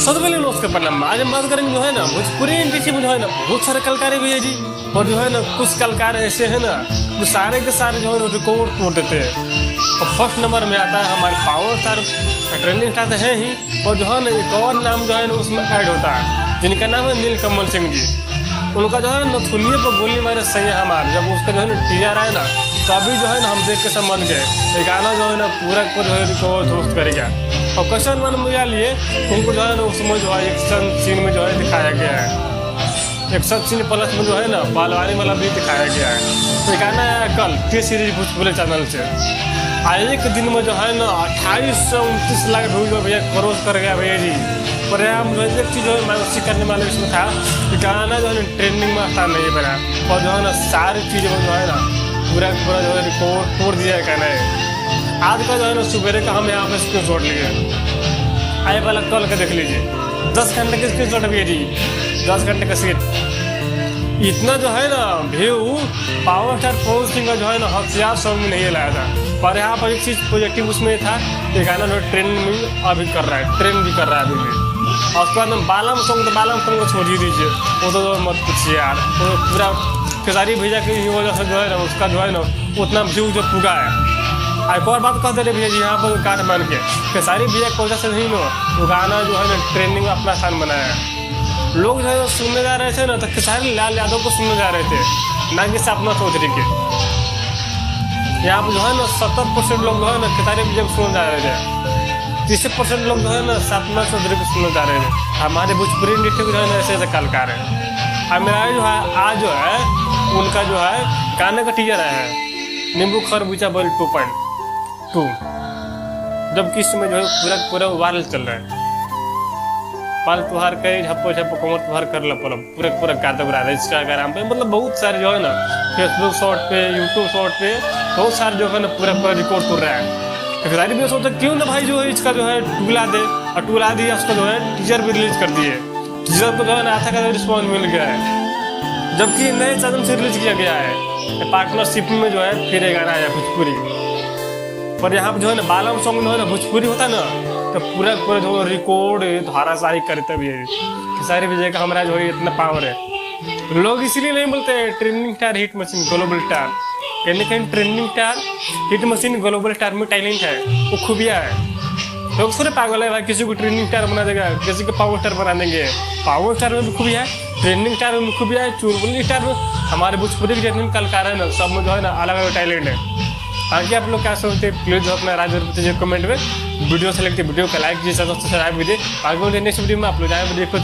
सबसे पहले नमस्कार प्रणाम। आज हम बात करेंगे जो है ना भोजपुरी इंडस्ट्री में जो है ना बहुत सारे कलाकार भी है जी। और जो है ना कुछ कलाकार ऐसे हैं ना जो सारे के सारे जो है ना रिकॉर्ड तोड़ देते हैं। और फर्स्ट नंबर में आता है हमारे पावर स्टार, ट्रेंडिंग स्टार तो है ही, और जो है ना एक और नाम जो है ना उसमें ऐड होता है जिनका नाम है नीलकमल सिंह जी। उनका जो है नथुनिया पर गोली मारे सही है हमारे, जब उसका जो है ना टीजर आया ना तभी जो है ना हम देख के समझ गए ये गाना जो है ना पूरा को जो है रिकॉर्ड दोस्त करेगा। और क्वेश्चन वन में जा लिए उनको जो है ना उसमें जो है एक्शन सीन में जो है दिखाया गया है, एक्शन सीन प्लस में जो है ना बालवानी वाला भी दिखाया गया है। तो गाना आया कल टी सीरीज भोजपुरी चैनल से। एक दिन में जो है ना 2829 लाख व्यूज भैया क्रॉस कर गया भैया जी। पर हम जो एक चीज़ जो है मायूसी करने वाले इसमें था कि गाना जो है ना ट्रेंडिंग में स्थान नहीं बना, और जो है ना सारी चीज़ों में जो है ना पूरा जो है रिकॉर्ड तोड़ दिया है गाना है। आज का जो है ना सुबेरे का हम यहाँ पे स्क्रीन शॉट लिए आए वाला कॉल के देख लीजिए, 10 घंटे के स्क्रीन शॉट भी जी, 10 घंटे का सीट। इतना जो है ना view power star Pawan Singh का जो है ना हथियार सॉन्ग में नहीं लाया था। पर यहाँ पर एक चीज़ पॉजिटिव उसमें था कि गाना जो ट्रेंड में अभी कर रहा है, ट्रेंड भी कर रहा है अभी भी। और उसके बाद में बालम सॉन्ग, तो बालम सॉन्ग को छोड़ ही दीजिए, वो तो मत पूछिए यार, तो पूरा खेसारी भैया की वजह से जो है ना उसका जो है ना उतना व्यू जो पुगा है। एक और बात कहते रहे भैया जी यहाँ पर काट मान के खेसारी भैया की वजह से नहीं ना वो गाना जो है ना ट्रेंडिंग में अपना स्थान बनाया है। लोग जो है सुनने जा रहे थे ना तो खेसारी लाल यादव को सुनने जा रहे थे, ना कि सपना चौधरी के। यहाँ पर जो है ना 70% लोग जो है ना खेसारी भैया को सुनने जा रहे थे, 30% लोग जो है ना सपना चौधरी को सुनने जा रहे थे। हमारे भोजपुरी इंडस्ट्री को जो है ना ऐसे ऐसे कलाकार है। और मेरा जो है आज जो है उनका जो है गाने का टीजर आया है नींबू खरबूजा बोल 2.2, जबकि इस समय जो है पूरा वायरल चल रहा है। पाल तुहार करे झप्पो झप्पो कमर तुहार कर लो पूरा गाता रहा है इंस्टाग्राम पे, मतलब बहुत सारे जो है ना फेसबुक शॉर्ट पे, यूट्यूब शॉर्ट पे बहुत सारे जो है ना पूरा रिकॉर्ड तोड़ रहा है। खेसारी भी सोचते क्यों ना भाई जो है इसका जो है टूला दे, और टूला दिया उसका जो है टीजर भी रिलीज कर दिए। टीजर को जो है ना अच्छा का रिस्पॉन्स मिल गया है, जबकि नए चैनल से रिलीज किया गया है पार्टनरशिप में जो है फिर ये गाना आया भोजपुरी। पर यहाँ पर जो है ना बालम सॉन्ग जो है ना भोजपुरी होता ना तो पूरा जो रिकॉर्ड धाराशाही करते भी है। खेसारी विजय का हमारा जो है इतना पावर है। लोग इसीलिए नहीं बोलते हैं trending star hit machine global star, कहीं कहीं trending star hit machine global star में टैलेंट है, वो खूबिया है। लोग थोड़े पागल है भाई किसी को ट्रेंडिंग स्टार बना देगा, किसी को पावर स्टार बना देंगे। पावर स्टार में भी खूबिया है, ट्रेंडिंग स्टार में खूबिया है, चुलबुली स्टार में हमारे भोजपुरी के जितने कलाकार है ना सब में जो है ना अलग अलग टैलेंट है। आगे आप लोग क्या सोचते हैं प्लीज अपना राय जरूर बताइए कमेंट में। वीडियो से लगती वीडियो को लाइक कीजिए, सब्सक्राइब कीजिए। आगे नेक्स्ट वीडियो में आप लोग जाए वीडियो को